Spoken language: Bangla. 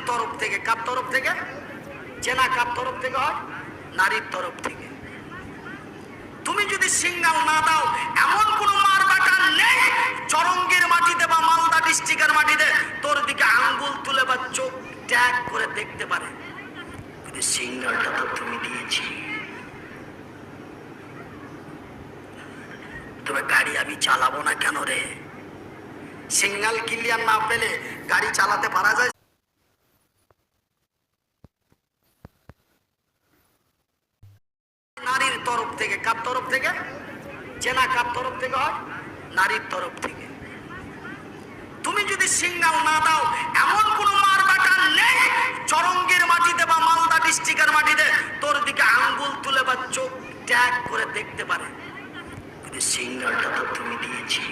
তরফ থেকে। কার তরফ থেকে? জেনা কার তরফ থেকে হয়? নারীর তরফ থেকে। তুমি যদি সিঙ্গাল না দাও, এমন কোন মার বাটা নেই চরঙ্গীর মাটিতে বা মালদা ডিস্ট্রিক্টের মাটিতে তোর দিকে আঙ্গুল তুলে বা চোখ ট্যাগ করে দেখতে পারে। কিন্তু সিঙ্গালটা তো তুমি দিয়েছি। তবে গাড়ি আমি চালাবো না কেন রে? সিঙ্গাল ক্লিয়ার না পেলে গাড়ি চালাতে পারা যায়? নারীর তরফ থেকে। কার তরফ থেকে? জেনা কার তরফ থেকে হয়? নারীর তরফ থেকে। তুমি যদি সিঙ্গাল না দাও, এমন কোন মার বাটা নেই চরঙ্গীর মাটিতে বা মালদা ডিস্ট্রিক্টের মাটিতে তোর দিকে আঙ্গুল তুলে বা চোখ ট্যাগ করে দেখতে পারে। কিন্তু সিঙ্গালটা তো তুমি দিয়েছি।